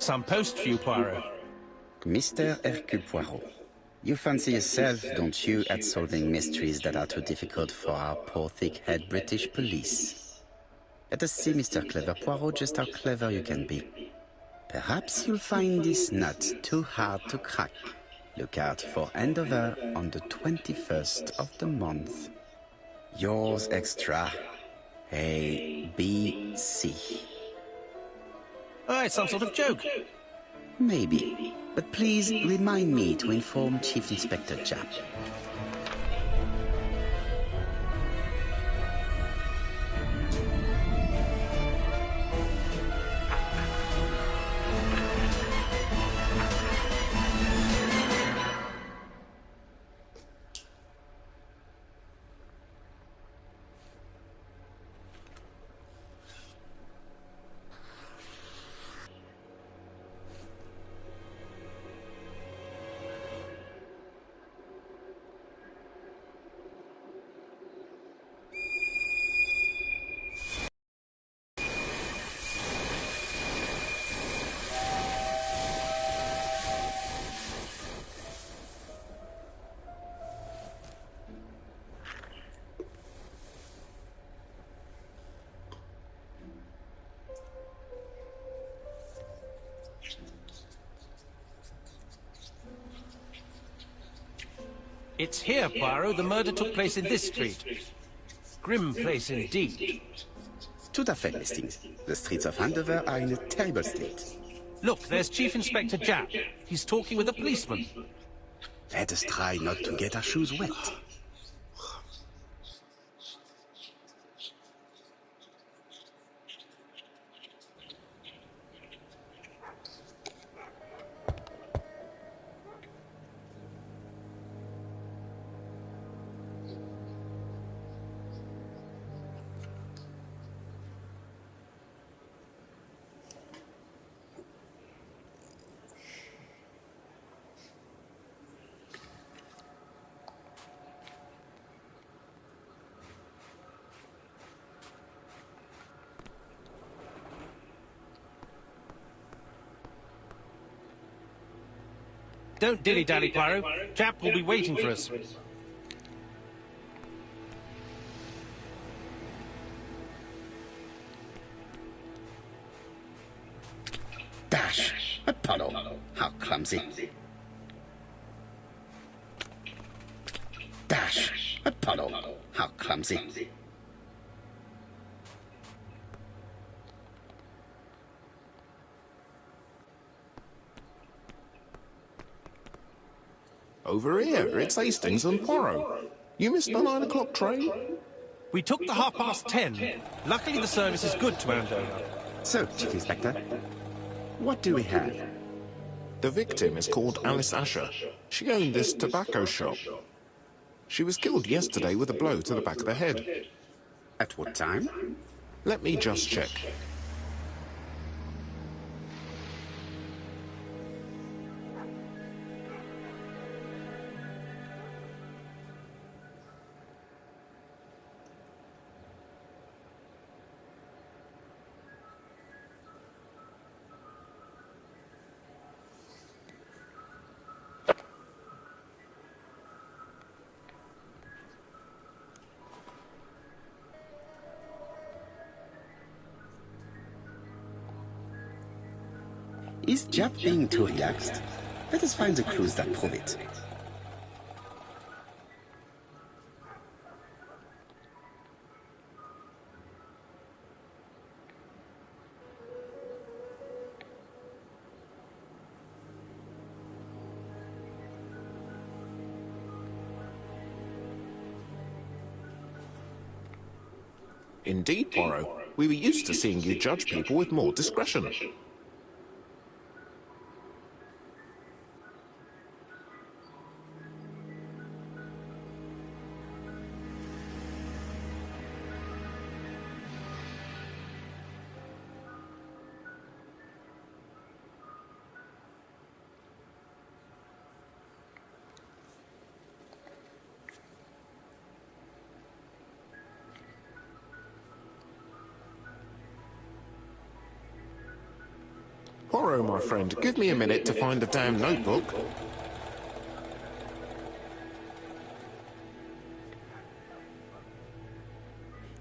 some post for you, Poirot. Mr. Hercule Poirot, you fancy yourself, don't you, at solving mysteries that are too difficult for our poor thick-head British police? Let us see, Mr. Clever Poirot, just how clever you can be. Perhaps you'll find this nut too hard to crack. Look out for handover on the 21st of the month. Yours extra, A, B, C. Oh, it's some sort of joke. Maybe, but please remind me to inform Chief Inspector Japp. It's here, Poirot. The murder took place in this street. Grim place indeed. Tout à fait, Hastings. The streets of Andover are in a terrible state. Look, there's Chief Inspector Japp. He's talking with a policeman. Let us try not to get our shoes wet. Don't dilly-dally, Poirot. Japp will be waiting for us. Dash! Apollo! How clumsy! Dash! Apollo! How clumsy! Over here, it's Hastings and Poirot. You missed the 9 o'clock train? We took the 10:30. Luckily, the service is good to Andover. So, Chief Inspector, what do we have? The victim is called Alice Asher. She owned this tobacco shop. She was killed yesterday with a blow to the back of the head. At what time? Let me just check. Is Japp being too relaxed? Let us find the clues that prove it. Indeed, Poirot. We were used to seeing you judge people with more discretion. Poirot, my friend, give me a minute to find the damn notebook.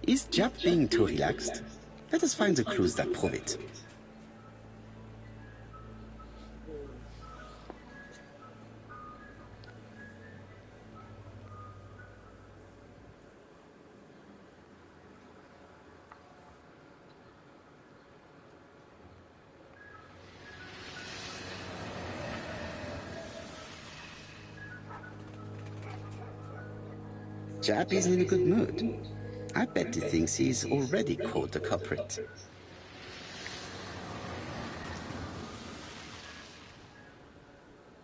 Is Jap being too relaxed? Let us find the clues that prove it. Jap is in a good mood. I bet he thinks he's already caught the culprit.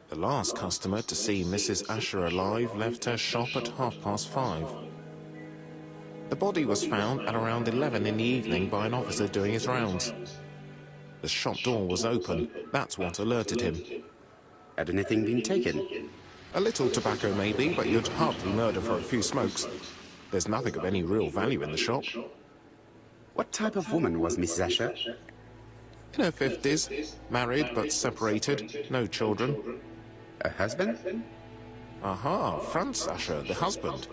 The last customer to see Mrs. Asher alive left her shop at 5:30. The body was found at around 11 in the evening by an officer doing his rounds. The shop door was open. That's what alerted him. Had anything been taken? A little tobacco maybe, but you'd hardly murder for a few smokes. There's nothing of any real value in the shop. What type of woman was Mrs. Asher? In her 50s, married but separated, no children. Her husband? Aha, Franz Asher, the husband.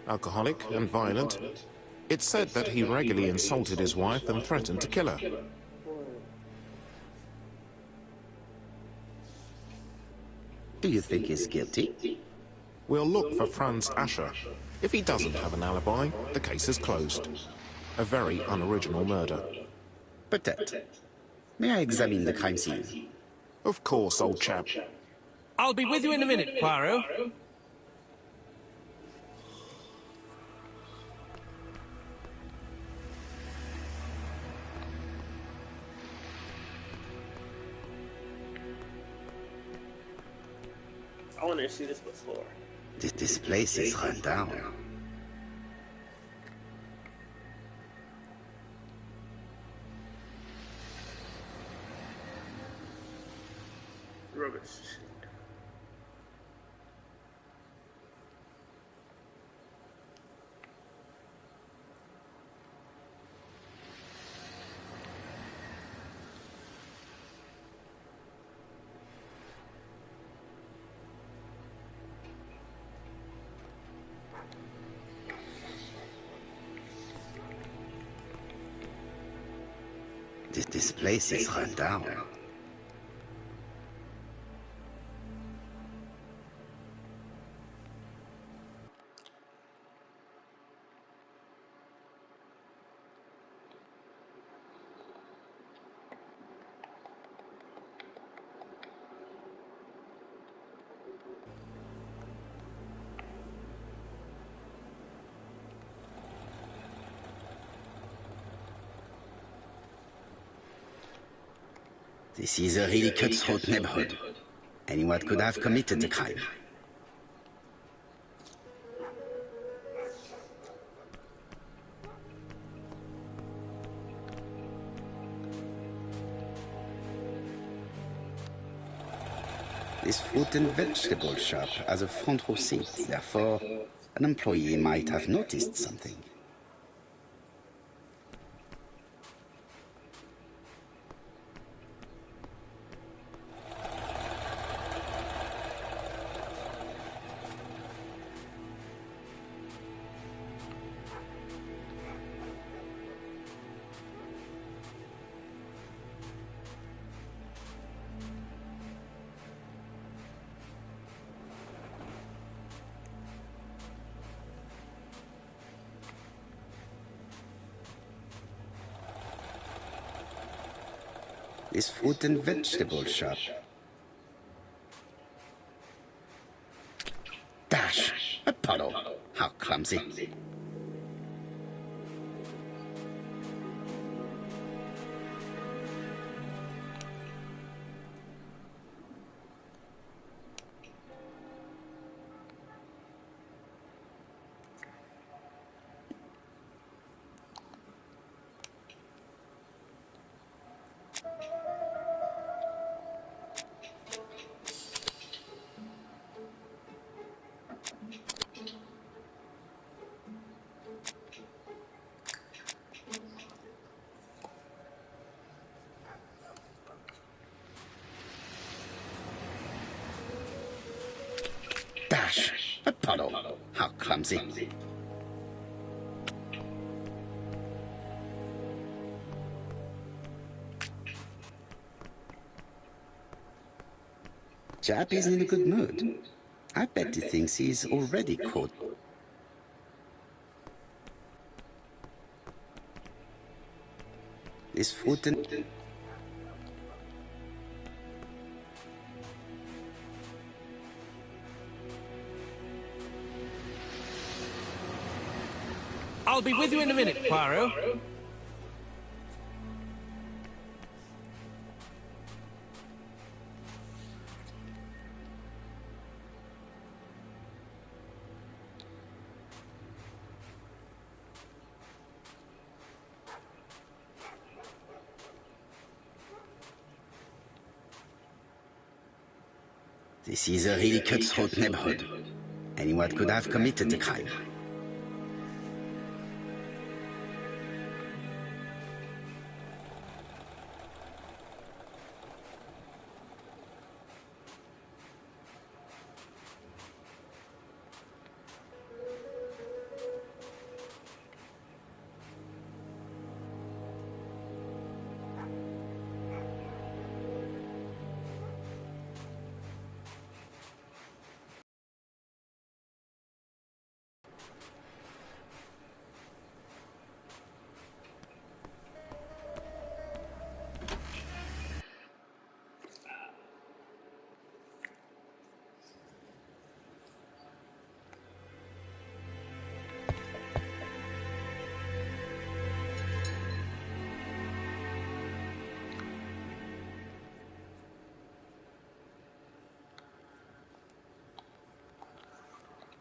Alcoholic and violent. It's said that he regularly insulted his wife and threatened to kill her. Do you think he's guilty? We'll look for Franz Asher. If he doesn't have an alibi, the case is closed. A very unoriginal murder. Peut-être. May I examine the crime scene? Of course, old chap. I'll be with you in a minute, Poirot. I want to see this before. This place is run down. Rubbish. This place is run down. This is a really cutthroat neighborhood. Anyone could have committed the crime. This fruit and vegetable shop has a front row seat, therefore an employee might have noticed something. This fruit and vegetable shop. Dash! A puddle! How clumsy. dash! A puddle! How clumsy. Jap is in a good mood. I bet he thinks he's already caught. This fruit and... I'll be with you in a minute, Poirot. This is a really cutthroat neighborhood. Anyone could have committed the crime.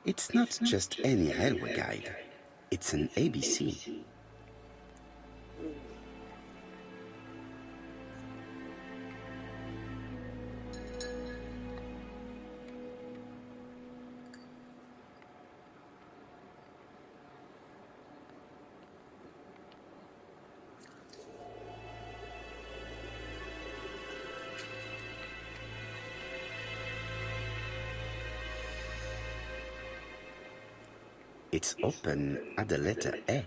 It's not just any railway guide. It's an ABC. It's open at the letter A.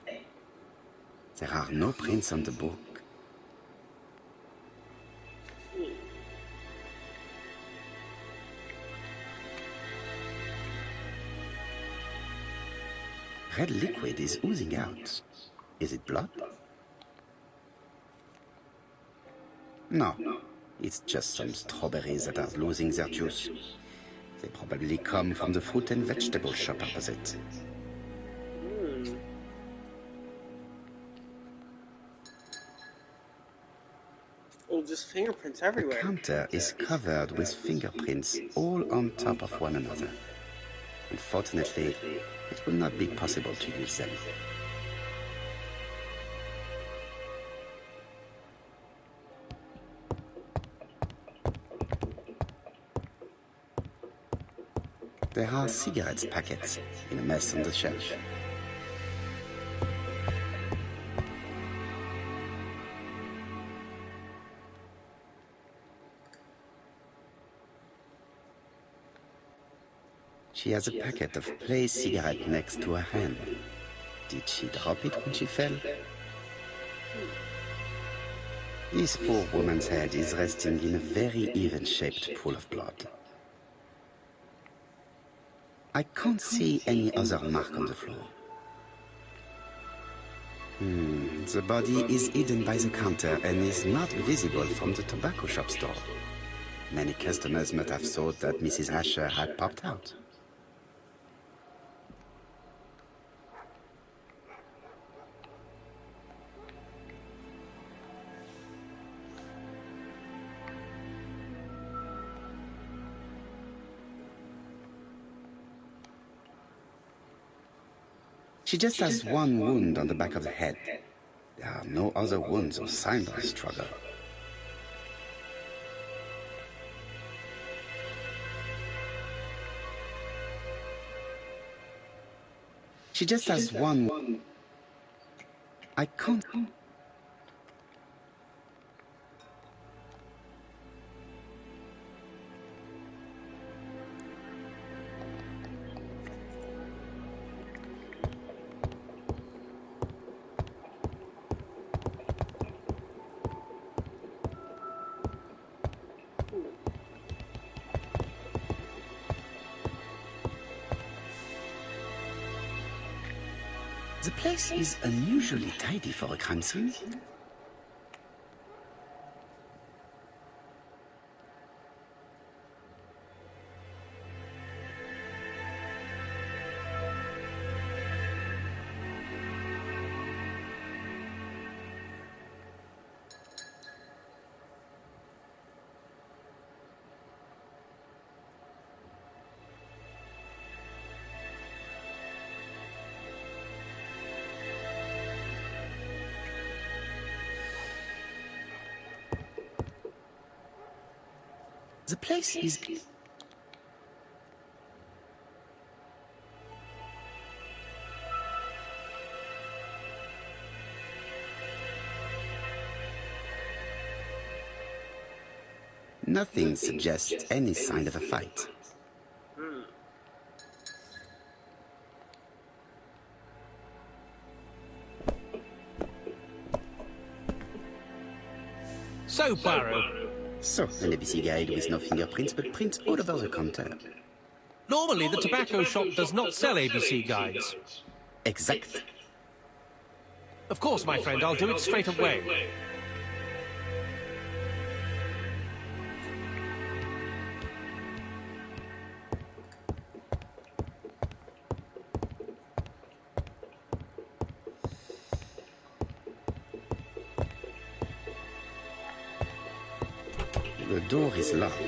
There are no prints on the book. Red liquid is oozing out. Is it blood? No, it's just some strawberries that are losing their juice. They probably come from the fruit and vegetable shop opposite. Oh, just fingerprints everywhere. The counter is covered with fingerprints all on top of one another. Unfortunately, it will not be possible to use them. There are cigarette packets in a mess on the shelf. She has a packet of play cigarette next to her hand. Did she drop it when she fell? This poor woman's head is resting in a very even-shaped pool of blood. I can't see any other mark on the floor. The body is hidden by the counter and is not visible from the tobacco shop store. Many customers must have thought that Mrs. Asher had popped out. She just has one wound on the back of the head. There are no other wounds or signs of a struggle. She just has one... I can't... The place is unusually tidy for a crime scene. The place is... Nothing suggests any sign of a fight. So, Poirot, So, an ABC guide with no fingerprints, but prints all over the counter. normally the tobacco shop does not sell ABC guides. Exact. Of course, my friend, I'll do it straight away. The door is locked.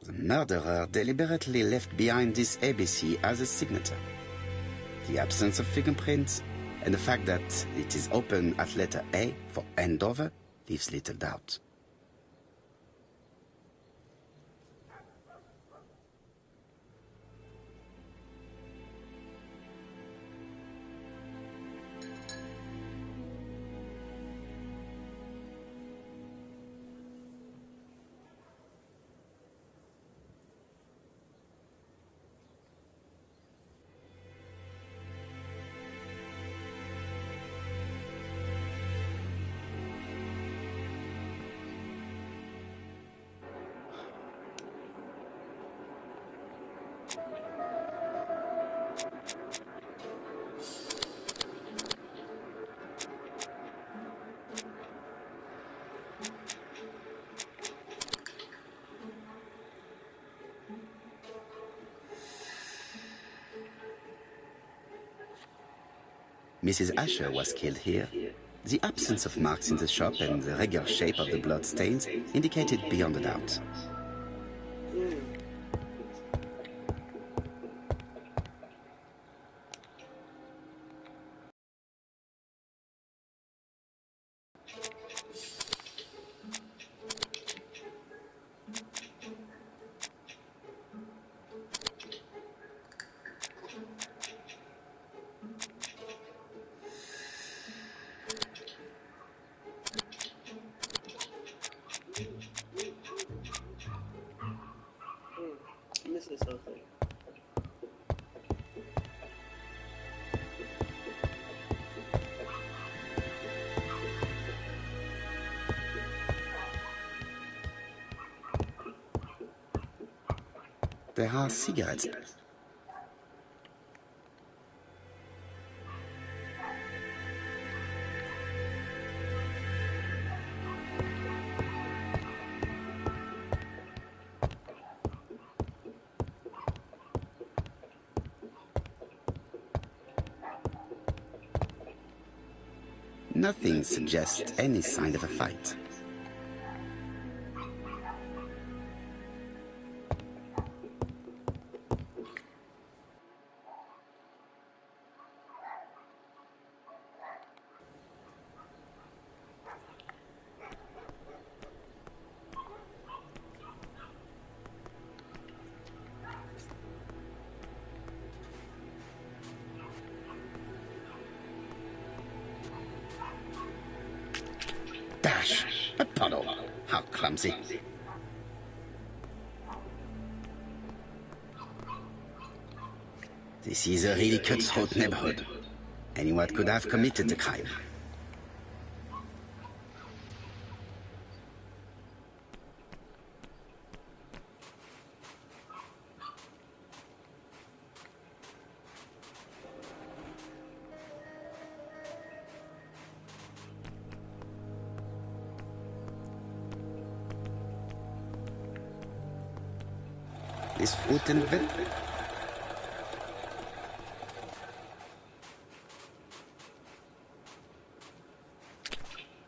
The murderer deliberately left behind this ABC as a signature. The absence of fingerprints and the fact that it is open at letter A for Andover leaves little doubt. Mrs. Asher was killed here. The absence of marks in the shop and the regular shape of the blood stains indicated beyond a doubt. I'm missing something. There are cigarettes. Nothing suggests any sign of a fight. Dash! A puddle! How clumsy. This is a really cutthroat neighborhood. Anyone could have committed the crime. Is fruit and veg?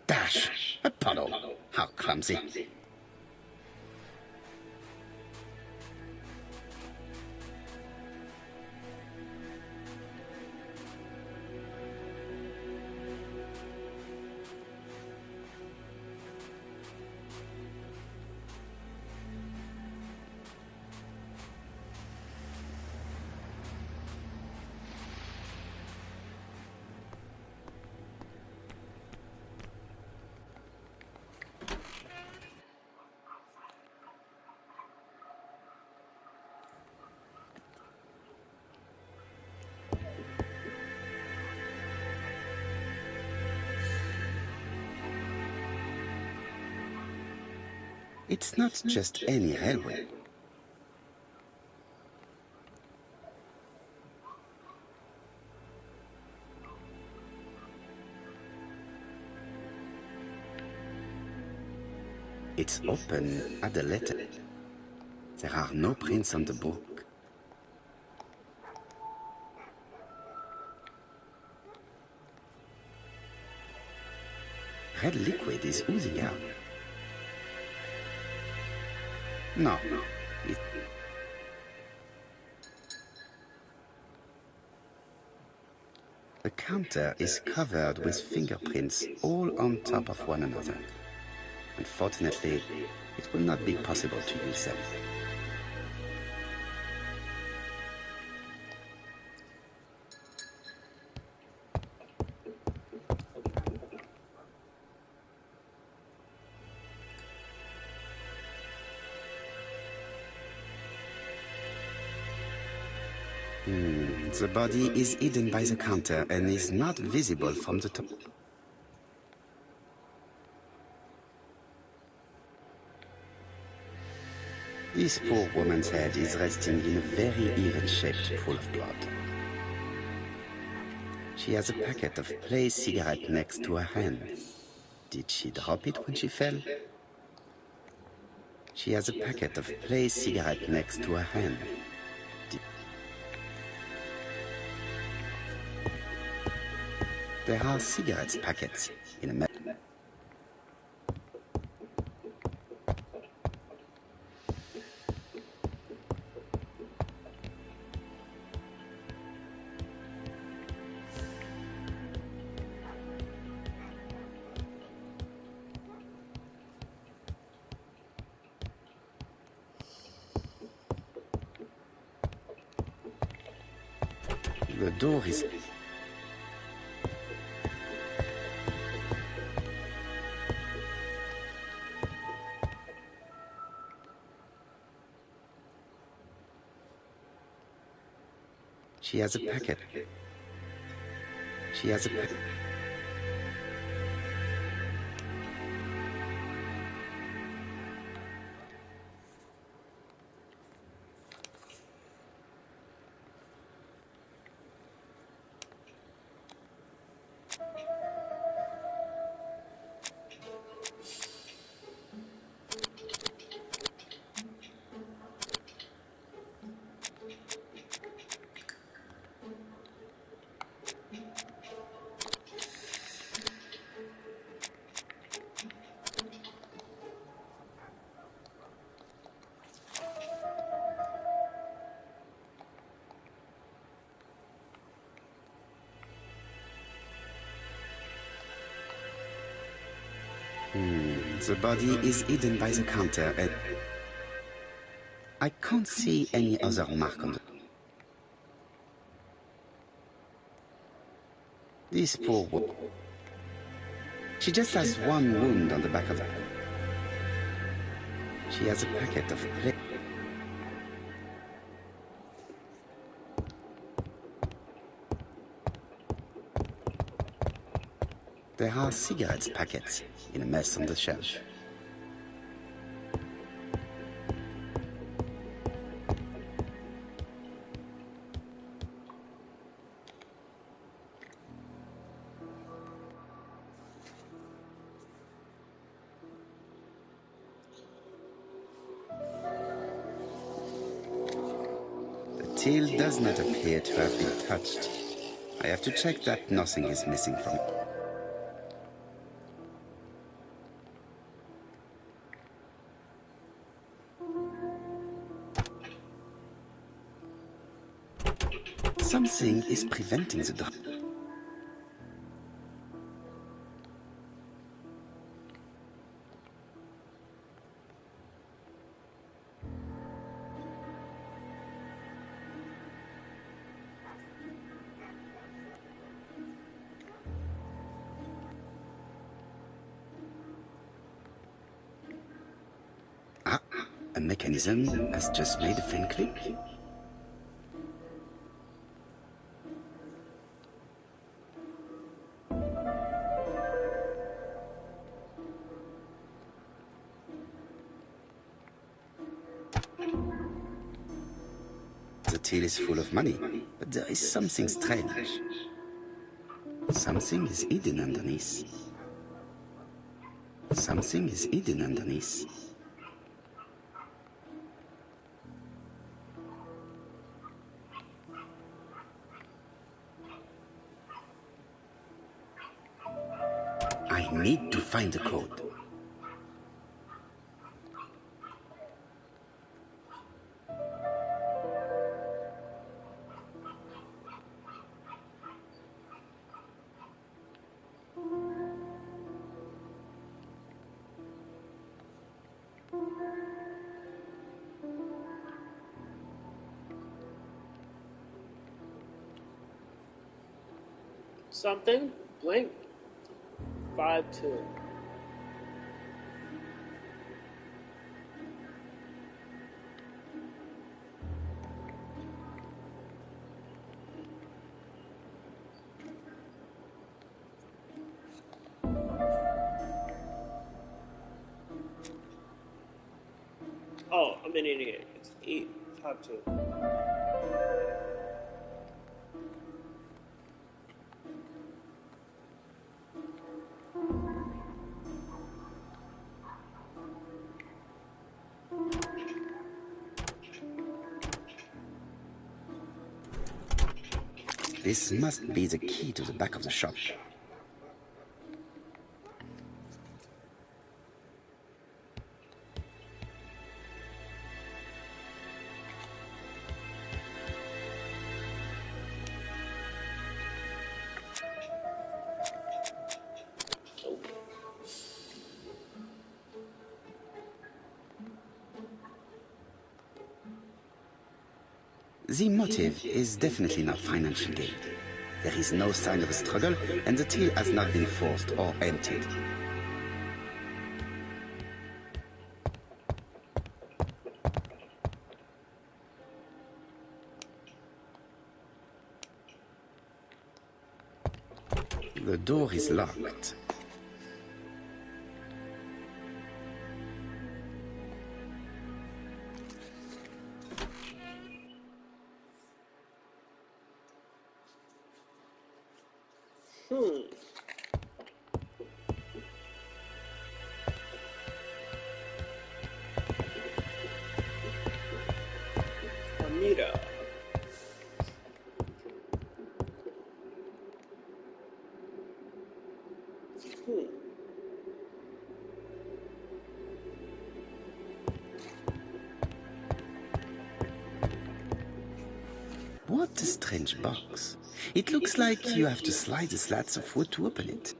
Dash! A puddle! How clumsy. It's not just any railway. It's open at the letter. There are no prints on the book. Red liquid is oozing out. No. The counter is covered with fingerprints all on top of one another. Unfortunately, it will not be possible to use them. The body is hidden by the counter and is not visible from the top. This poor woman's head is resting in a very even-shaped pool of blood. She has a packet of Play cigarette next to her hand. Did she drop it when she fell? She has a packet of Play cigarette next to her hand. There are cigarettes packets in a The door is... She has a packet. She has a packet. The body is hidden by the counter and... I can't see any other mark on the... This poor woman. She just has one wound on the back of her. She has a packet of play. There are cigarette packets in a mess on the shelf. The till does not appear to have been touched. I have to check that nothing is missing from it. Something is preventing the drop. Ah, a mechanism has just made a faint click. The till is full of money, but there is something strange. Something is hidden underneath. Something is hidden underneath. I need to find the code. Something? Blink. 5-2. Oh, I'm an idiot. It's 8-5-2. This must be the key to the back of the shop. The motive is definitely not financial gain. There is no sign of a struggle, and the till has not been forced or emptied. The door is locked. Amira. What a strange box. It looks like you have to slide the slats of wood to open it.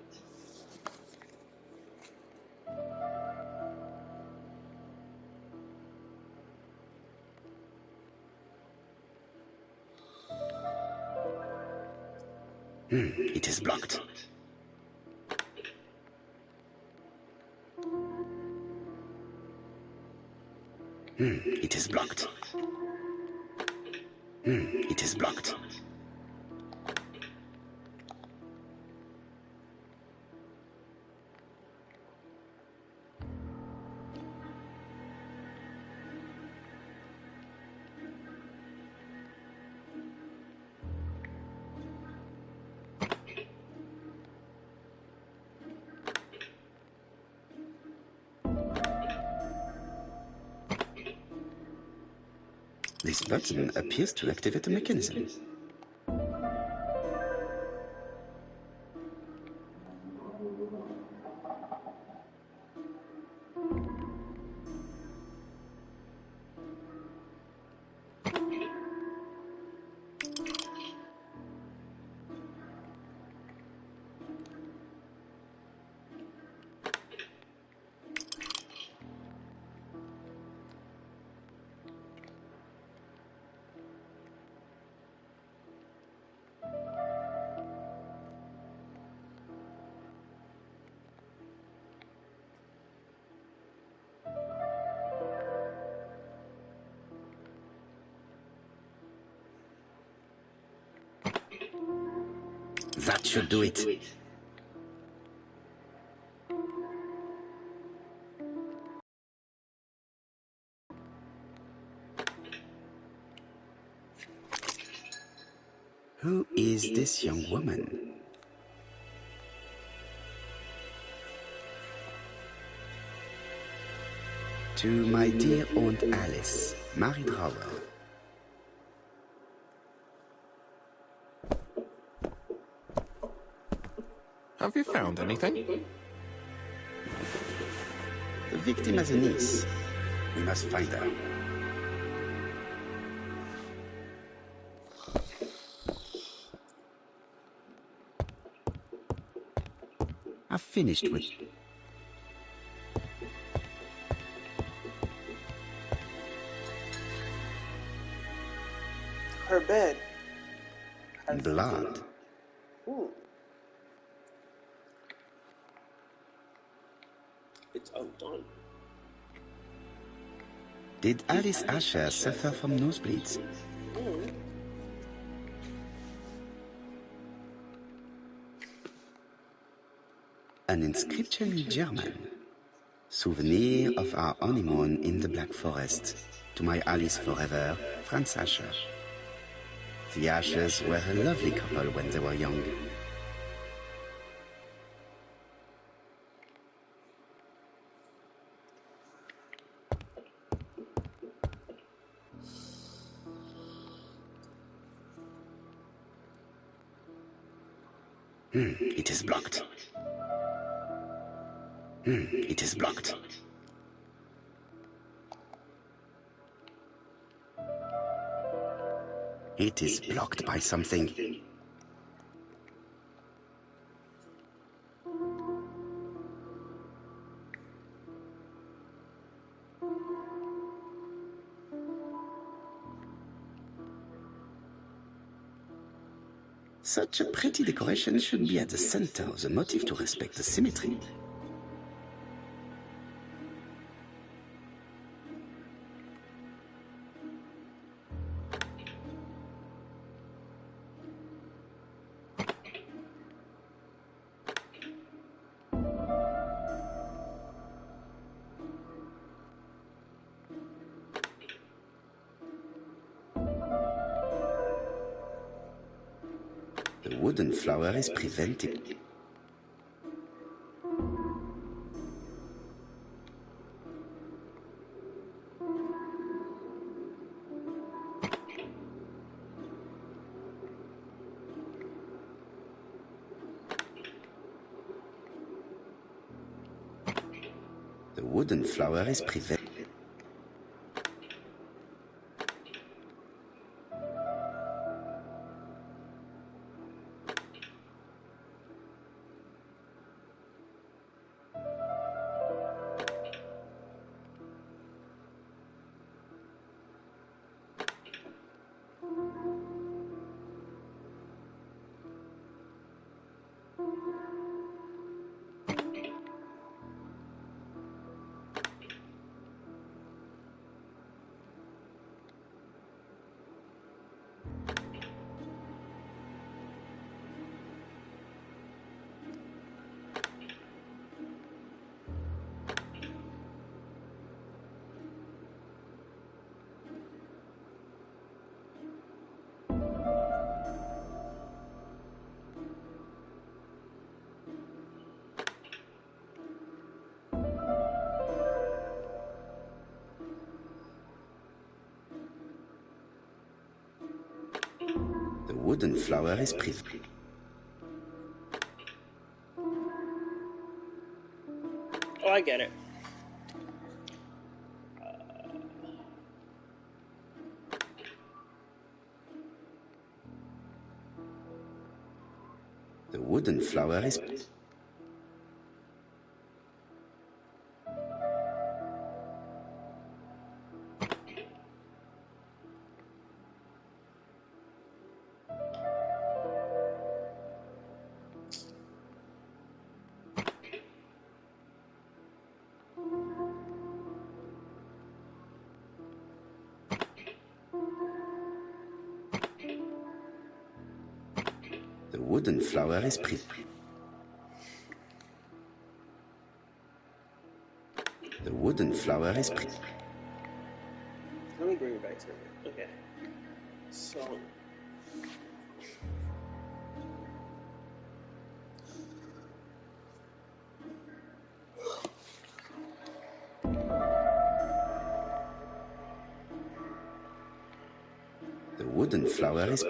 It is blocked. It is blocked. It is blocked. This button appears to activate a mechanism. That should do it. Who is this young woman? To my dear Aunt Alice, Mary Drower. Have you found anything? The victim has a niece. We must find her. I've finished with... Her bed. blood. Ooh. It's outdone. Did Alice Asher suffer from nosebleeds? An inscription in German. Souvenir of our honeymoon in the Black Forest. To my Alice forever, Franz Asher. The Ashers were a lovely couple when they were young. It is blocked. It is blocked. It is blocked by something. Such a pretty decoration should be at the center of the motif to respect the symmetry. The wooden flower is prevented. The wooden flower is prevented. The wooden flower is prevented. Oh, I get it. The wooden flower is The wooden flower is prevented. The wooden flower is prevented. Let me bring it back to it. Okay. So. The wooden flower is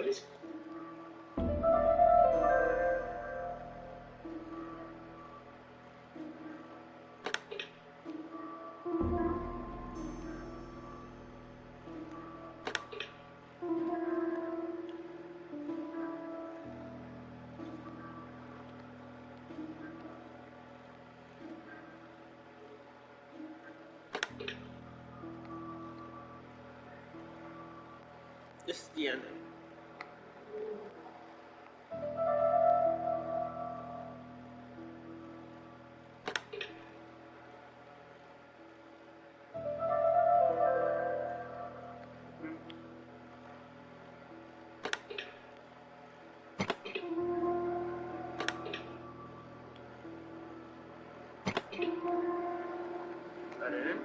This is the ending. Got it in?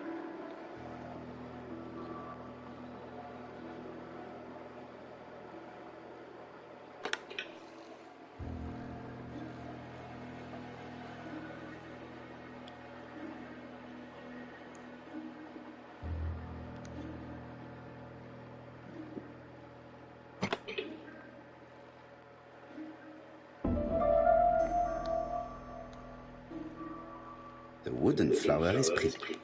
The wooden flower is prevented.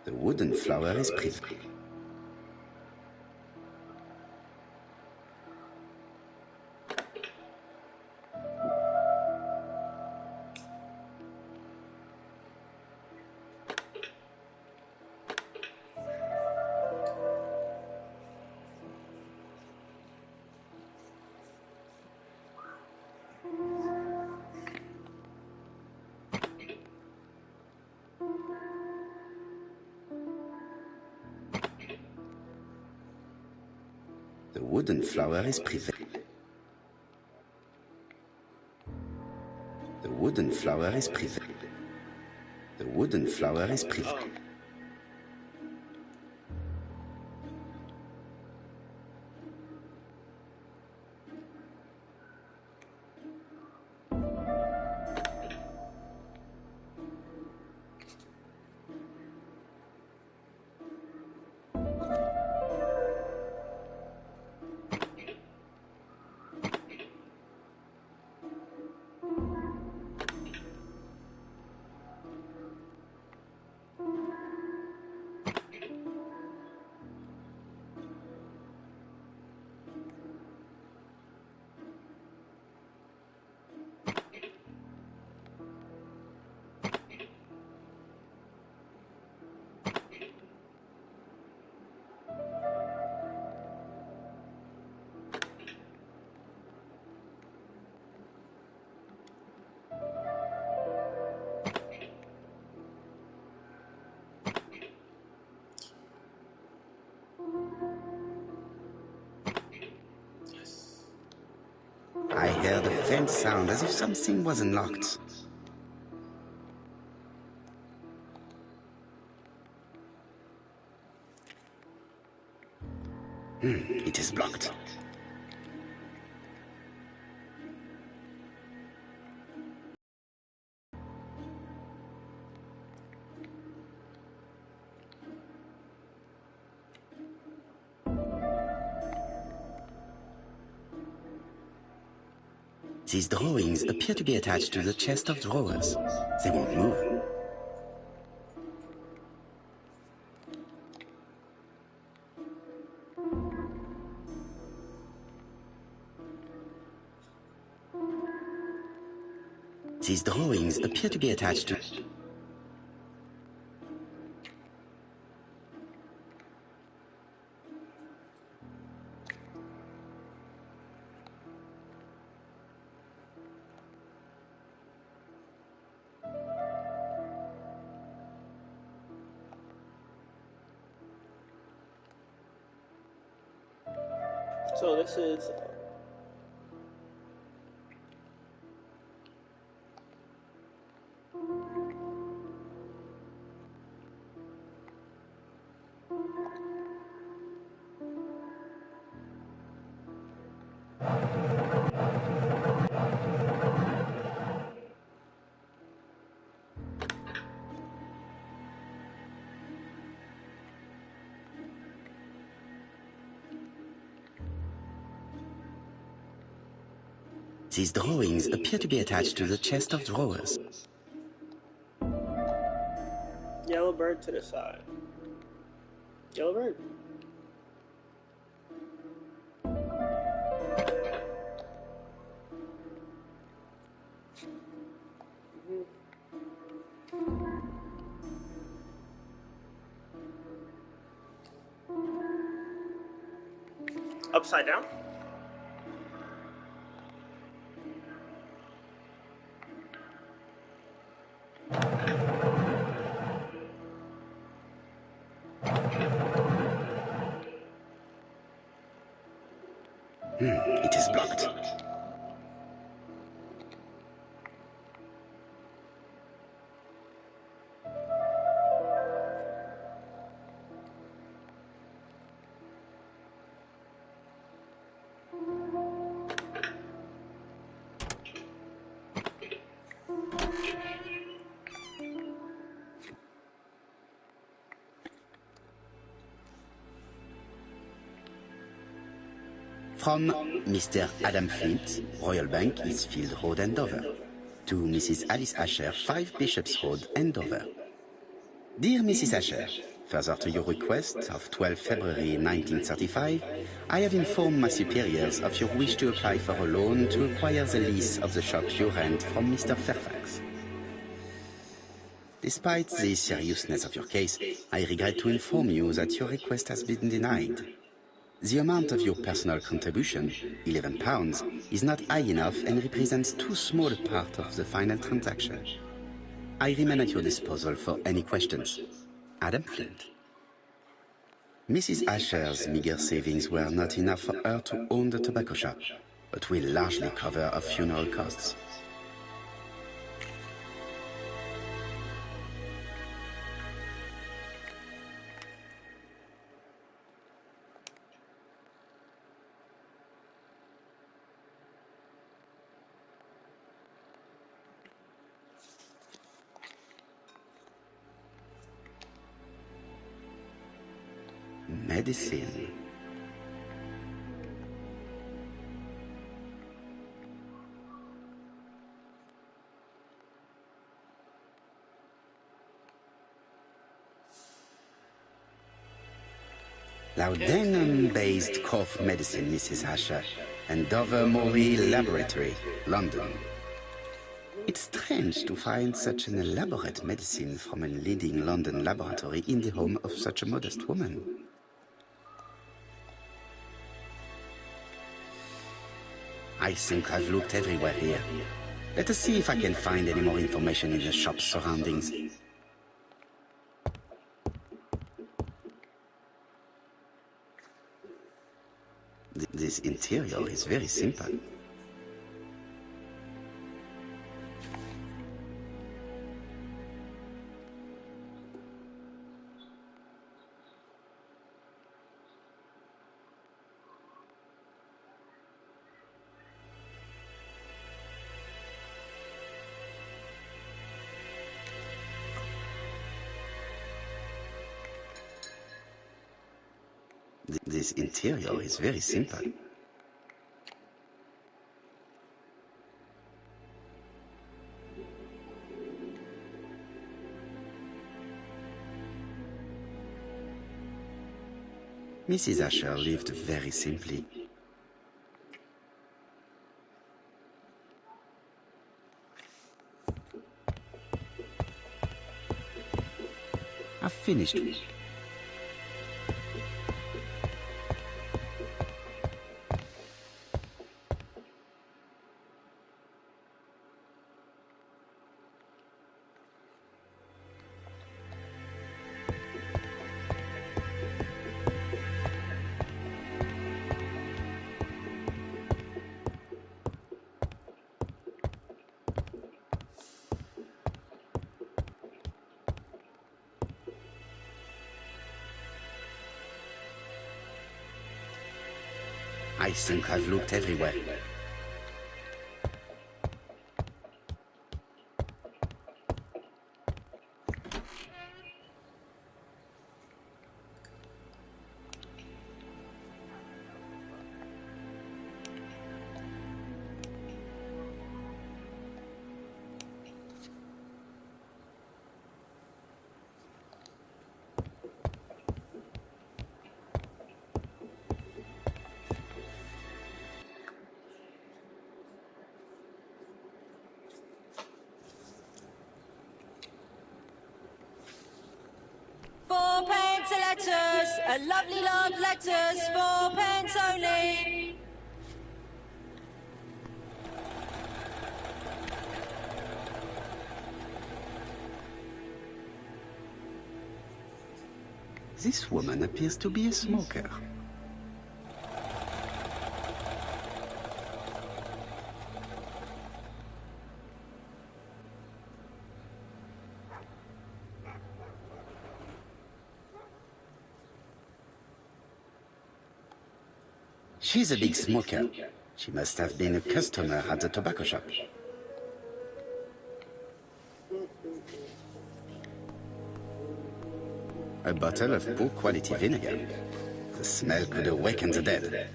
The wooden flower is privé. The wooden flower is privé. The wooden flower is privé. The wooden flower is privé. I heard a faint sound as if something was unlocked. It is blocked. These drawings appear to be attached to the chest of drawers. They won't move. These drawings appear to be attached to... So this is These drawings appear to be attached to the chest of drawers. yellow bird to the side. Yellow bird. Upside down. It is blocked. From Mr. Adam Flint, Royal Bank, Eastfield Road, Andover. To Mrs. Alice Asher, 5 Bishops Road, Andover. Dear Mrs. Asher, Further to your request of 12 February 1935, I have informed my superiors of your wish to apply for a loan to acquire the lease of the shop you rent from Mr. Fairfax. Despite the seriousness of your case, I regret to inform you that your request has been denied. The amount of your personal contribution, £11, is not high enough and represents too small a part of the final transaction. I remain at your disposal for any questions. Adam Flint. Mrs. Asher's meager savings were not enough for her to own the tobacco shop, but will largely cover her funeral costs. Medicine. Laudanum-based cough medicine, Mrs. Asher, and Dover Morley Laboratory, London. It's strange to find such an elaborate medicine from a leading London laboratory in the home of such a modest woman. I think I've looked everywhere here. Let us see if I can find any more information in the shop's surroundings. This interior is very simple. This interior is very simple. Mrs. Asher lived very simply. I've finished. I think I've looked everywhere. Fourpence a letters, a lovely lot letters, 4 pence only. This woman appears to be a smoker. She's a big smoker. She must have been a customer at the tobacco shop. A bottle of poor quality vinegar. The smell could awaken the dead.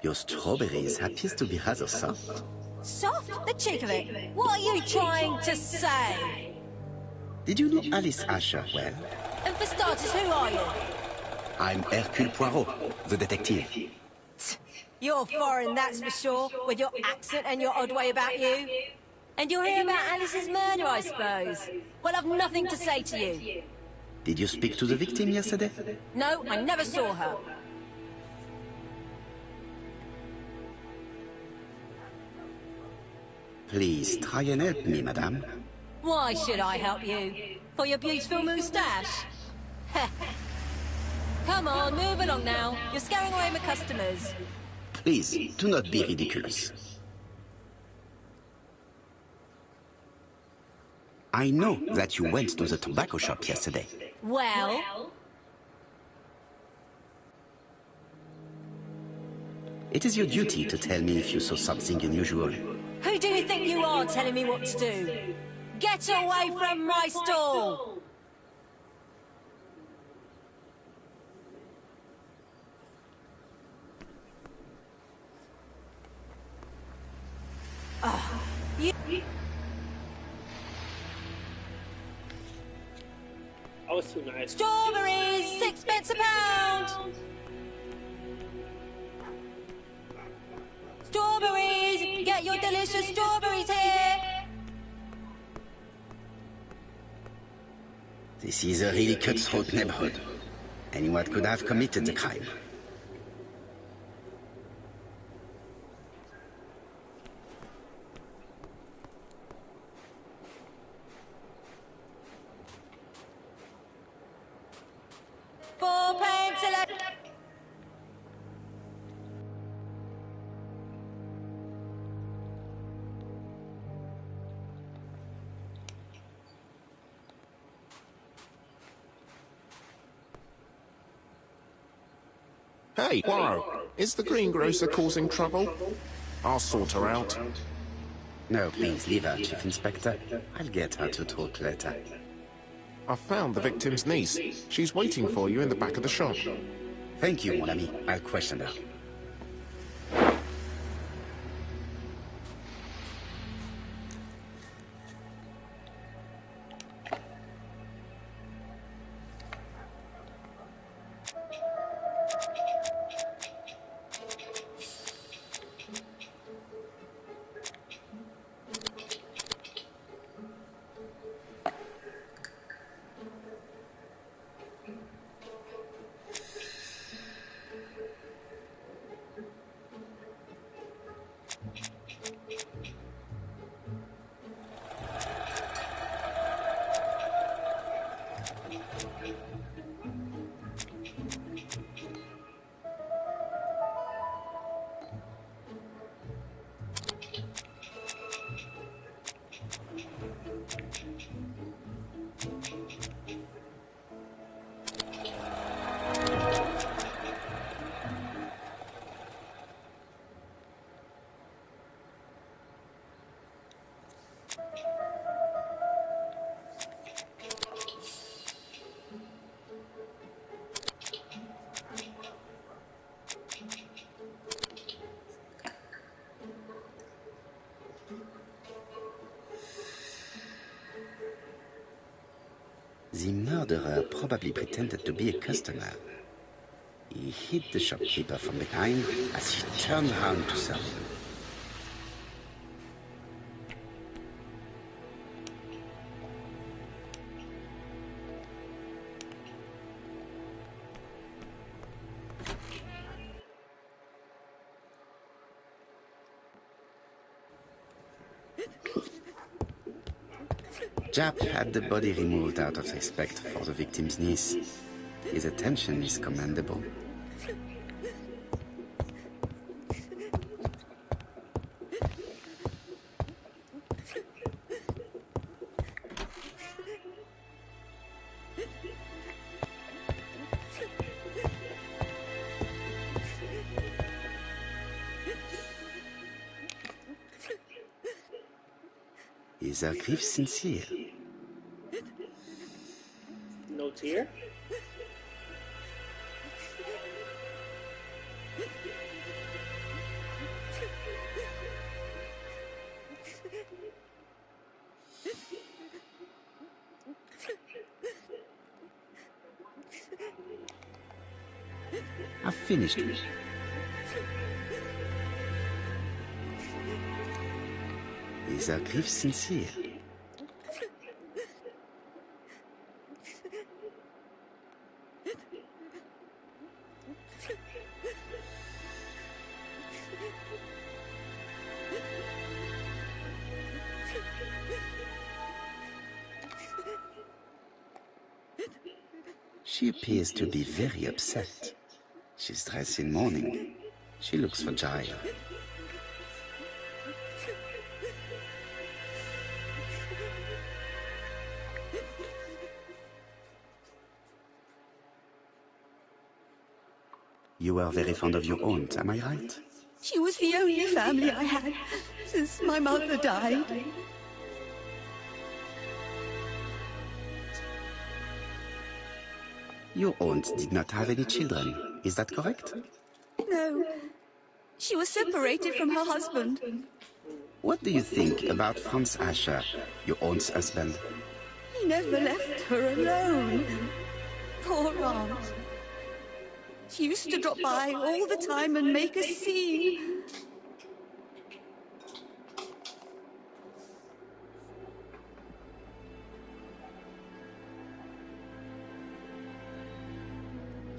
Your strawberries appears to be rather soft. Soft? The cheek of it. What are you trying to say? Did you know Alice Asher well? And for starters, who are you? I'm Hercule Poirot, the detective. You're foreign, that's for sure, with your accent and your odd way about you. And you're here about Alice's murder, I suppose. Well, I've nothing to say to you. Did you speak to the victim yesterday? No, I never saw her. Please try and help me, madame. Why should I help you? For your beautiful moustache? Come on, move along now. You're scaring away my customers. Please, do not be ridiculous. I know that you went to the tobacco shop yesterday. Well? It is your duty to tell me if you saw something unusual. Who do you think you are telling me what to do? Get away from my stall! I was too nice. Strawberries, 6 pence a pound! Strawberries! Get your delicious strawberries here! This is a really cutthroat neighborhood. Anyone could have committed the crime. Hey, Poirot, is the greengrocer causing trouble? I'll sort her out. No, please, leave her, Chief Inspector. I'll get her to talk later. I found the victim's niece. She's waiting for you in the back of the shop. Thank you, mon ami. I'll question her. The murderer probably pretended to be a customer. He hit the shopkeeper from behind as he turned around to serve him. Jap had the body removed out of respect for the victim's niece. His attention is commendable. Is her grief sincere? No tear? I've finished. Is her grief sincere? She appears to be very upset. She's dressed in mourning. She looks fragile. You were very fond of your aunt, am I right? She was the only family I had since my mother died. Your aunt did not have any children, is that correct? No. She was separated from her husband. What do you think about Franz Asher, your aunt's husband? He never left her alone. Poor aunt. She used to drop by all the time and make a scene.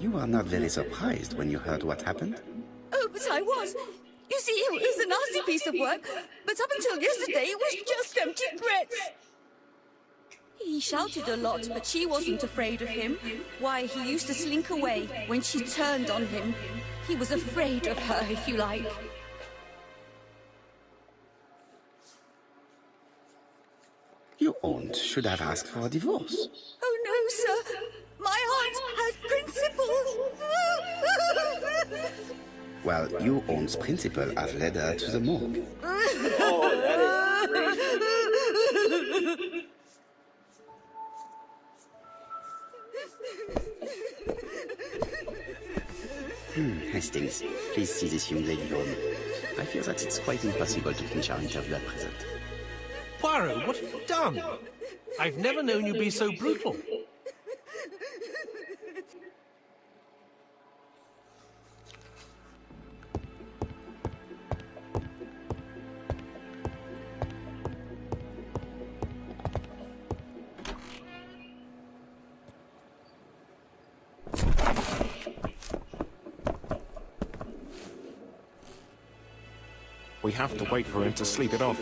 You were not very surprised when you heard what happened? Oh, but I was. You see, it was a nasty piece of work, but up until yesterday, it was just empty threats. He shouted a lot, but she wasn't afraid of him. Why, he used to slink away when she turned on him. He was afraid of her, if you like. Your aunt should have asked for a divorce. Oh, no, sir. My aunt has principles. Well, your aunt's principal have led her to the morgue. Oh, that is... Hastings, please see this young lady home. I fear that it's quite impossible to finish our interview at present. Poirot, what have you done? I've never known you be so brutal. We have to wait for him to sleep it off.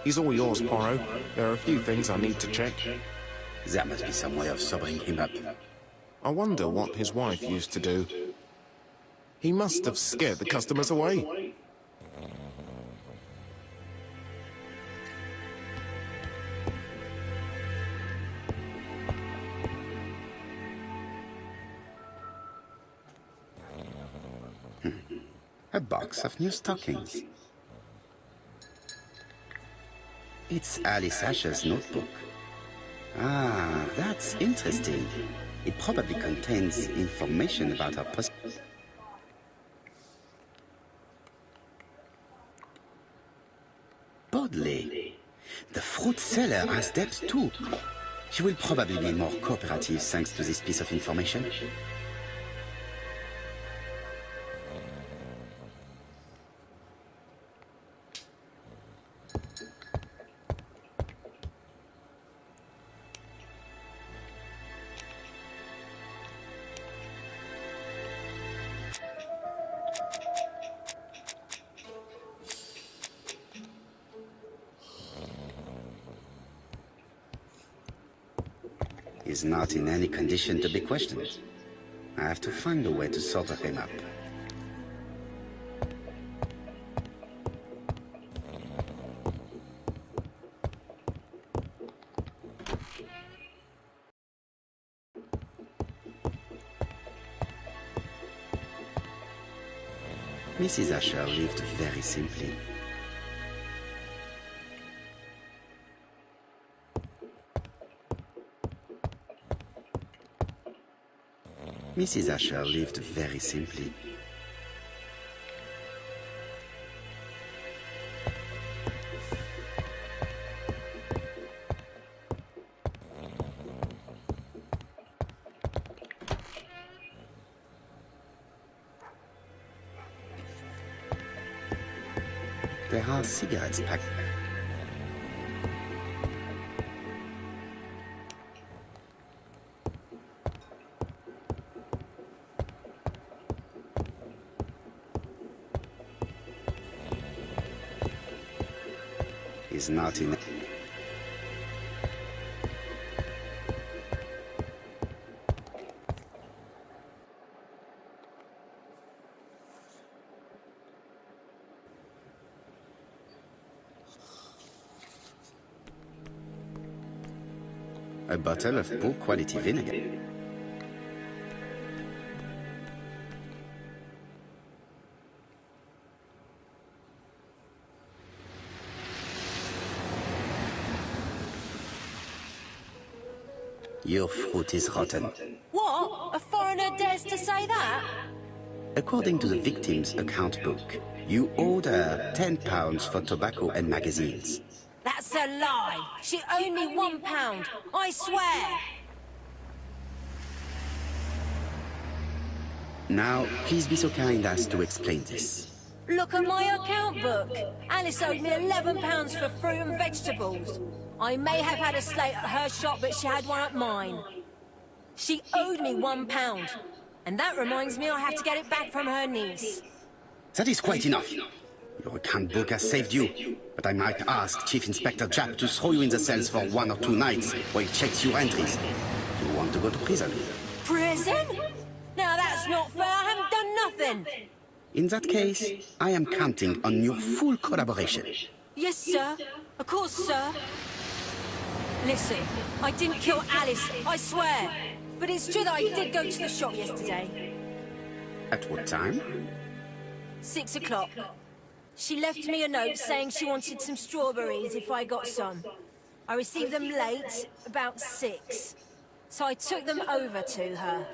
He's all yours, Poirot. There are a few things I need to check. There must be some way of sobering him up. I wonder what his wife used to do. He must have scared the customers away. A box of new stockings. It's Alice Asher's notebook. Ah, that's interesting. It probably contains information about her Bodley. The fruit seller has debt too. She will probably be more cooperative thanks to this piece of information. Is not in any condition to be questioned. I have to find a way to sober him up. Mrs. Asher lived very simply. Mrs. Asher lived very simply. There are cigarettes packed. Is not in. A bottle of poor quality vinegar. Your fruit is rotten. What? A foreigner dares to say that? According to the victim's account book, you owed her £10 for tobacco and magazines. That's a lie. She owed me £1, I swear. Now, please be so kind as to explain this. Look at my account book. Alice owed me £11 for fruit and vegetables. I may have had a slate at her shop, but she had one at mine. She owed me £1. And that reminds me I have to get it back from her niece. That is quite enough. Your account book has saved you, but I might ask Chief Inspector Japp to throw you in the cells for 1 or 2 nights while he checks your entries. You want to go to prison? Prison? Now that's not fair. I haven't done nothing. In that case, I am counting on your full collaboration. Yes, sir. Of course, sir. Listen, I didn't kill Alice, I swear. But it's true that I did go to the shop yesterday. At what time? 6 o'clock. She left me a note saying she wanted some strawberries if I got some. I received them late, about 6. So I took them over to her.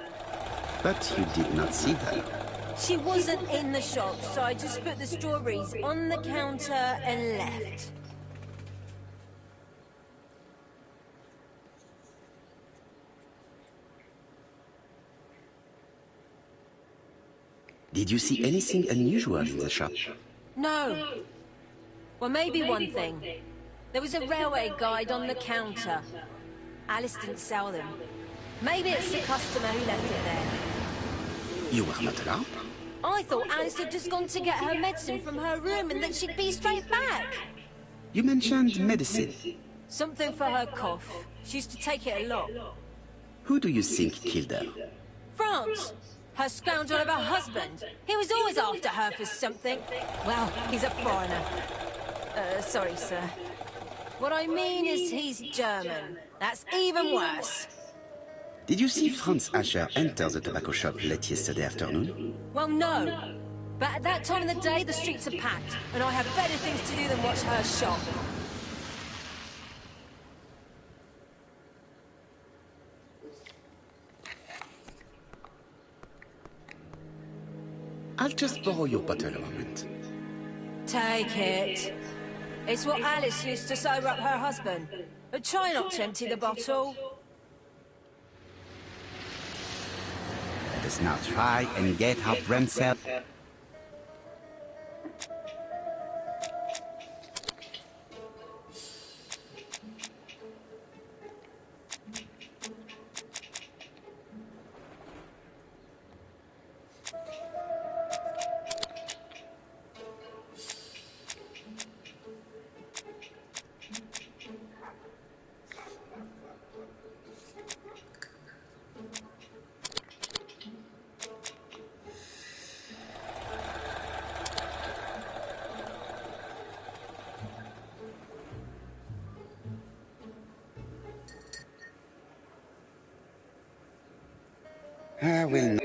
But you did not see her. She wasn't in the shop, so I just put the strawberries on the counter and left. Did you see anything unusual in the shop? No. Well, maybe one thing. There was a railway guide on the counter. Alice didn't sell them. Maybe it's the customer who left it there. You were not alarmed? I thought Alice had just gone to get her medicine from her room and that she'd be straight back. You mentioned medicine. Something for her cough. She used to take it a lot. Who do you think killed her? France. Her scoundrel of a husband. He was always after her for something. Well, he's a foreigner. Sorry, sir. What I mean is he's German. That's even worse. Did you see Franz Asher enter the tobacco shop late yesterday afternoon? Well, no. But at that time of the day, the streets are packed, and I have better things to do than watch her shop. I'll just borrow your bottle a moment. Take it. It's what Alice used to sober up her husband. But try not to empty the bottle. Let us now try and get our brand cell. I will not.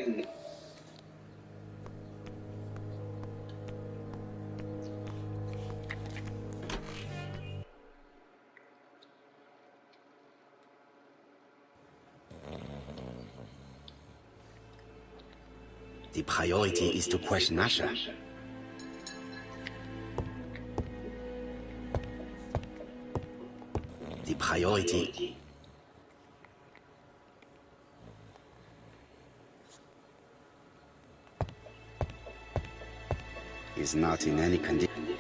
The priority is to question Asher. The priority is not in any condition.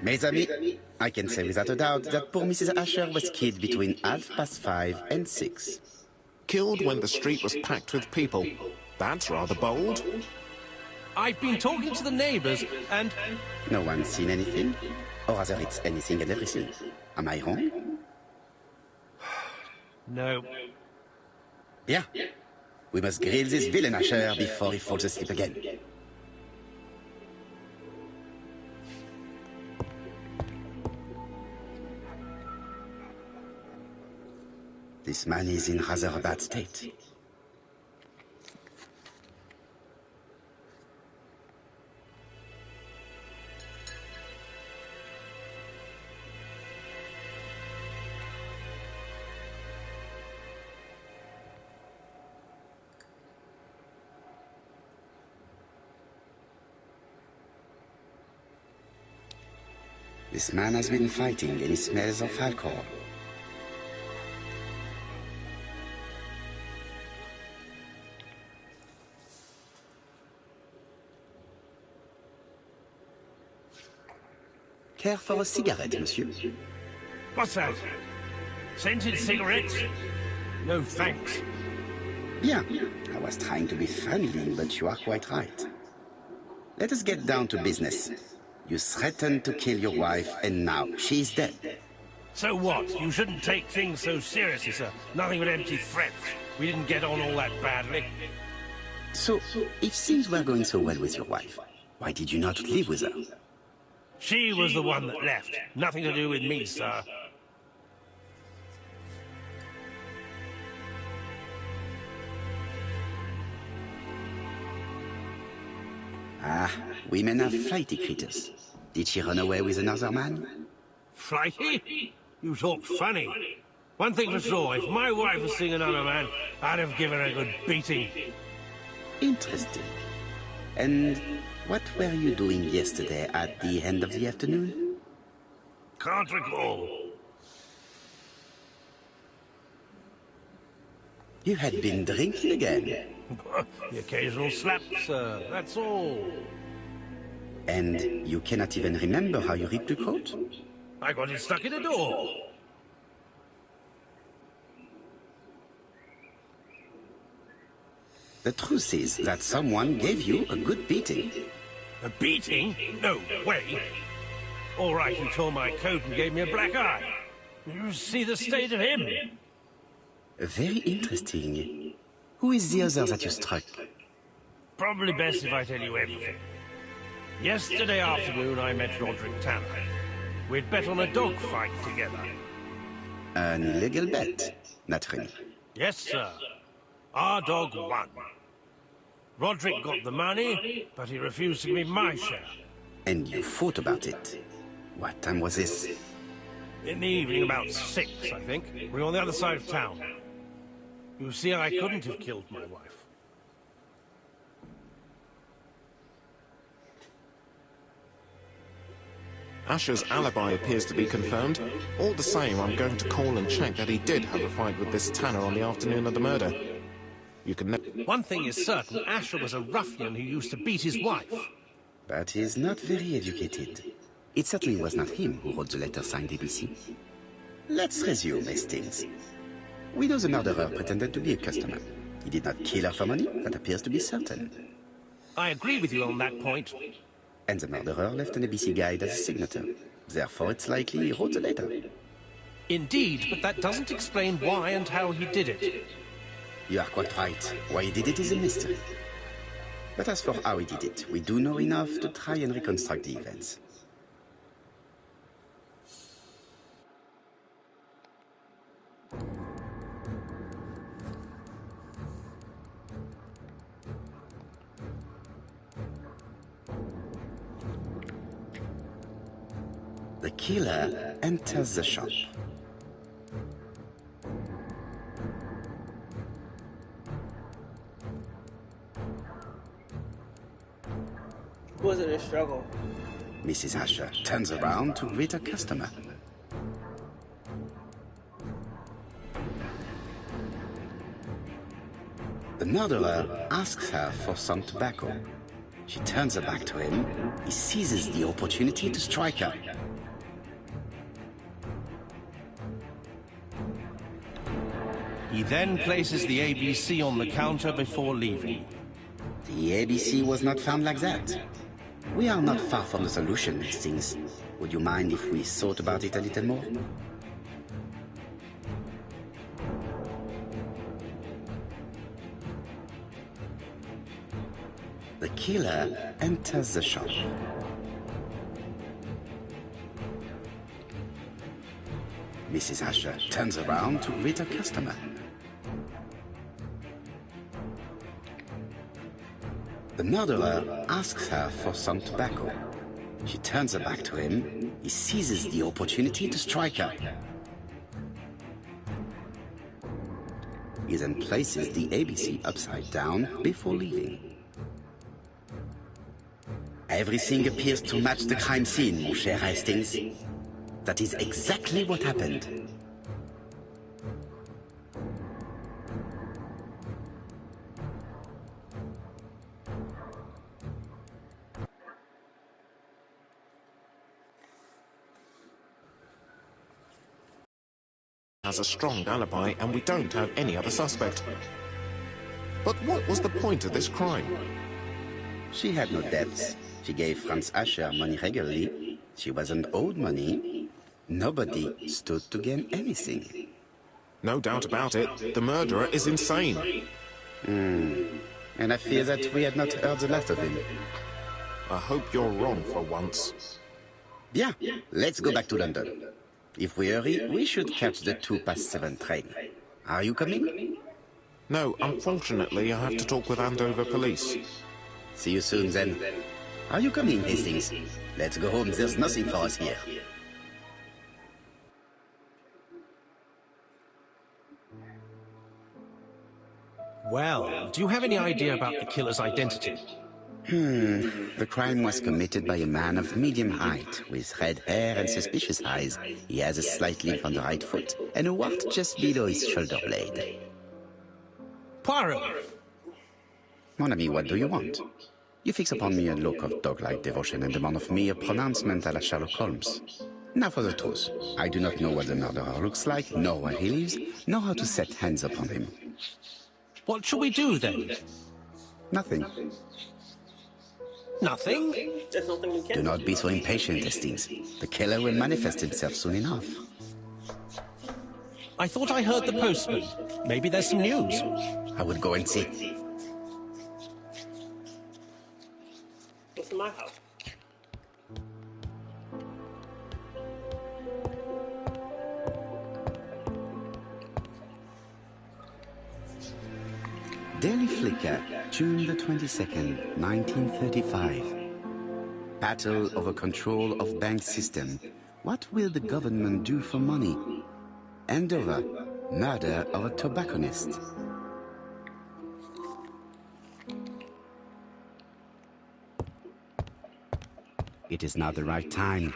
Mes amis, I can say without a doubt that poor Mrs. Asher was killed between 5:30 and 6. Killed when the street was packed with people. That's rather bold. I've been talking to the neighbors, and... No one's seen anything? Or rather, it's anything and everything. Am I wrong? No. Bien. We must grill this villain Asher before he falls asleep again. This man is in rather a bad state. This man has been fighting and he smells of alcohol. Care for a cigarette, monsieur? What's that? Scented cigarettes? No thanks. Bien. I was trying to be friendly, but you are quite right. Let us get down to business. You threatened to kill your wife, and now she's dead. So what? You shouldn't take things so seriously, sir. Nothing but empty threats. We didn't get on all that badly. So, if things were going so well with your wife, why did you not live with her? She was the one that left. Nothing to do with me, sir. Ah, women are flighty creatures. Did she run away with another man? Flighty? You talk funny. One thing for sure, if my wife was seeing another man, I'd have given her a good beating. Interesting. And what were you doing yesterday at the end of the afternoon? Can't recall. You had been drinking again. The occasional slap, sir, that's all. And you cannot even remember how you ripped the coat? I got it stuck in the door. The truth is that someone gave you a good beating. A beating? No way. All right, he tore my coat and gave me a black eye. You see the state of him? Very interesting. Who is the other that you struck? Probably best if I tell you everything. Yesterday afternoon, I met Roderick Tanner. We'd bet on a dog fight together. An illegal bet, naturally. Yes, sir. Our dog won. Roderick got the money, but he refused to give me my share. And you fought about it. What time was this? In the evening, about 6, I think. We were on the other side of town. You see, I couldn't have killed my wife. Asher's alibi appears to be confirmed. All the same, I'm going to call and check that he did have a fight with this Tanner on the afternoon of the murder. You can One thing is certain, Asher was a ruffian who used to beat his wife. But he's not very educated. It certainly was not him who wrote the letter signed ABC. Let's resume, Hastings. We know the murderer pretended to be a customer. He did not kill her for money, that appears to be certain. I agree with you on that point. And the murderer left an ABC guide as a signature. Therefore, it's likely he wrote the letter. Indeed, but that doesn't explain why and how he did it. You are quite right. Why he did it is a mystery. But as for how he did it, we do know enough to try and reconstruct the events. The killer enters the shop. It wasn't a struggle. Mrs. Asher turns around to greet a customer. The murderer asks her for some tobacco. She turns her back to him. He seizes the opportunity to strike her. He then places the ABC on the counter before leaving. The ABC was not found like that. We are not far from the solution, Hastings. Would you mind if we thought about it a little more? The killer enters the shop. Mrs. Asher turns around to greet a customer. The murderer asks her for some tobacco. She turns her back to him. He seizes the opportunity to strike her. He then places the ABC upside down before leaving. Everything appears to match the crime scene, mon cher Hastings. That is exactly what happened. Has a strong alibi and we don't have any other suspect. But what was the point of this crime? She had no debts. She gave Franz Asher money regularly. She wasn't owed money. Nobody stood to gain anything. No doubt about it, the murderer is insane. And I fear that we had not heard the last of him. I hope you're wrong for once. Bien, let's go back to London. If we hurry, we should catch the 7:02 train. Are you coming? No, unfortunately, I have to talk with Andover police. See you soon, then. Are you coming, Hastings? Let's go home. There's nothing for us here. Well, do you have any idea about the killer's identity? The crime was committed by a man of medium height, with red hair and suspicious eyes. He has a slight limp on the right foot, and a wart just below his shoulder blade. Poirot! Mon ami, what do you want? You fix upon me a look of dog-like devotion and demand of me a pronouncement à la Sherlock Holmes. Now for the truth. I do not know what the murderer looks like, nor where he lives, nor how to set hands upon him. What shall we do, then? Nothing. Nothing? There's nothing we can Do not be so impatient, Hastings. The killer will manifest himself soon enough. I thought I heard the postman. Maybe there's some news. I would go and see. What's in my house? Daily Flicker, June the 22nd, 1935. Battle over control of bank system. What will the government do for money? Andover, murder of a tobacconist. It is not the right time.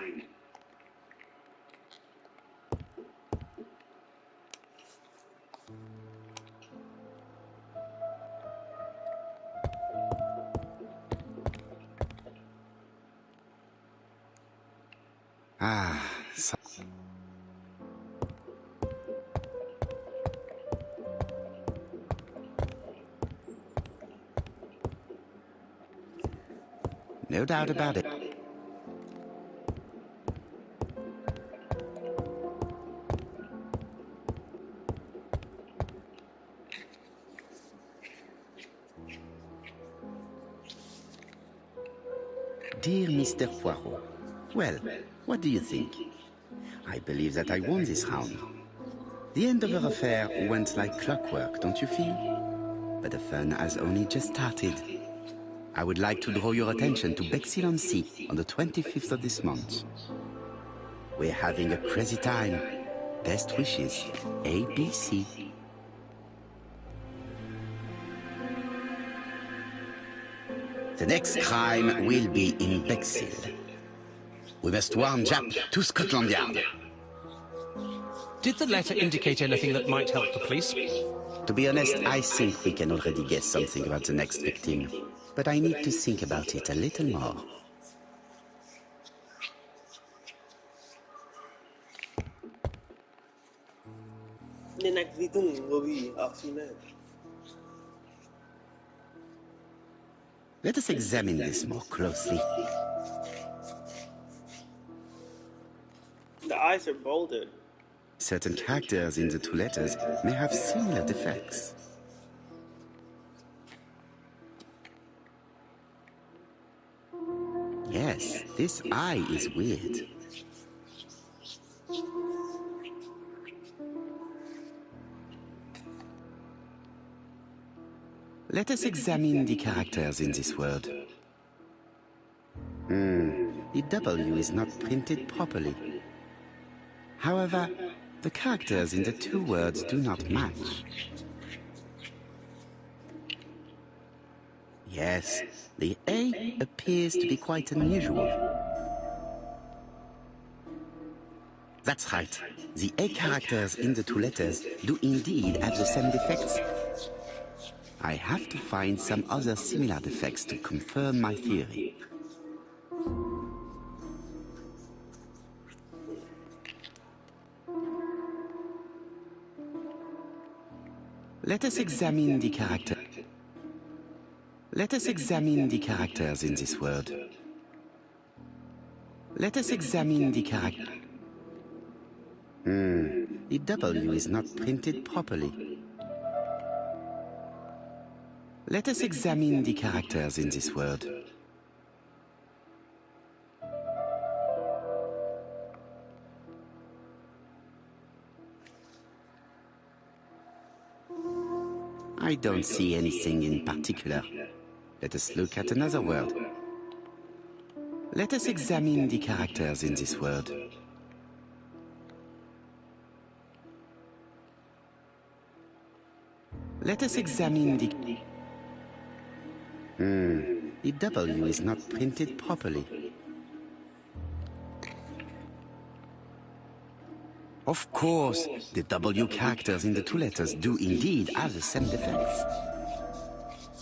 No doubt about it. Dear Mr. Poirot, well, what do you think? I believe that I won this round. The Andover affair went like clockwork, don't you feel? But the fun has only just started. I would like to draw your attention to Bexhill-on-Sea on the 25th of this month. We're having a crazy time. Best wishes, ABC. The next crime will be in Bexhill. We must warn Jap to Scotland Yard. Did the letter indicate anything that might help the police? To be honest, I think we can already guess something about the next victim. But I need to think about it a little more. next thing will be after. Let us examine this more closely. The eyes are bolded. Certain characters in the two letters may have similar defects. Yes, this eye is weird. Let us examine the characters in this word. The W is not printed properly. However, the characters in the two words do not match. Yes, the A appears to be quite unusual. That's right. The A characters in the two letters do indeed have the same defects. I have to find some other similar defects to confirm my theory. Let us examine the character. Let us examine the characters in this word. Let us examine the character. The W is not printed properly. Let us examine the characters in this word. I don't see anything in particular. Let us look at another word. Let us examine the characters in this word. Let us examine the... The W is not printed properly. Of course, the W characters in the two letters do indeed have the same defects.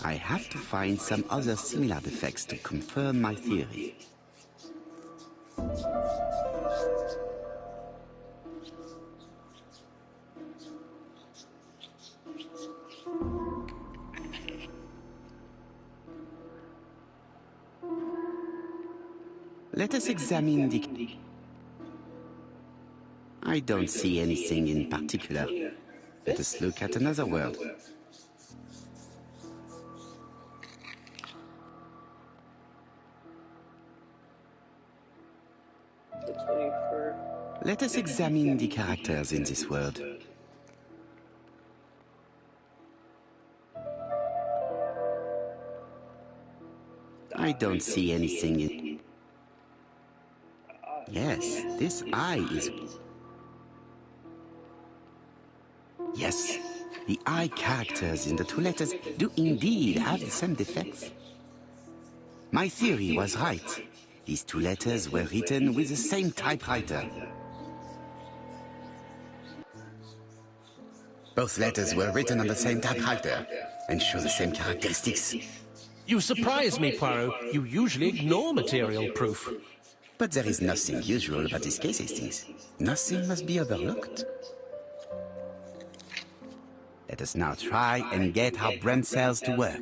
I have to find some other similar defects to confirm my theory. Let us examine the... I don't see anything in particular. Let us look at another word. The 21st. Let us examine the characters in this word. I don't see anything in... Yes, this I is... Yes, the I characters in the two letters do indeed have the same defects. My theory was right. These two letters were written with the same typewriter. Both letters were written on the same typewriter and show the same characteristics. You surprise me, Poirot. You usually ignore material proof. But there is nothing usual about this case, Hastings. Nothing must be overlooked. Let us now try and get our brain cells to work.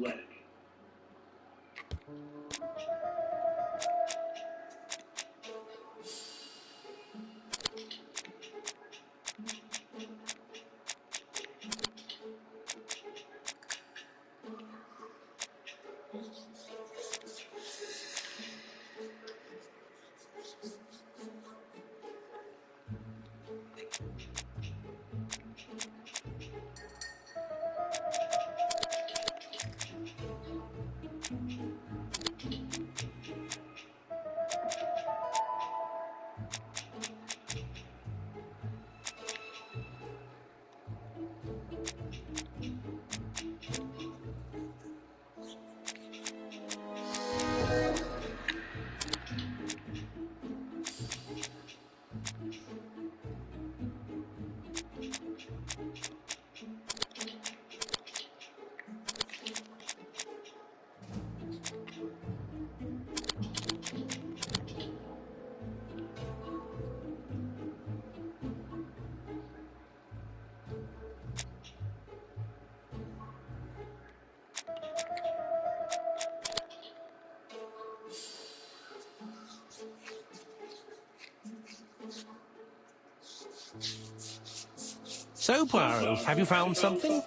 So, Poirot, have you found something?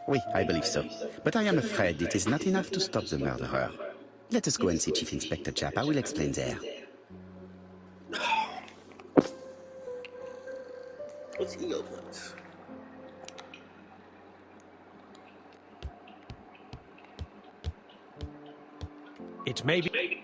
Oui, I believe so. But I am afraid it is not enough to stop the murderer. Let us go and see Chief Inspector Chap. I will explain there. What's he opens? It may be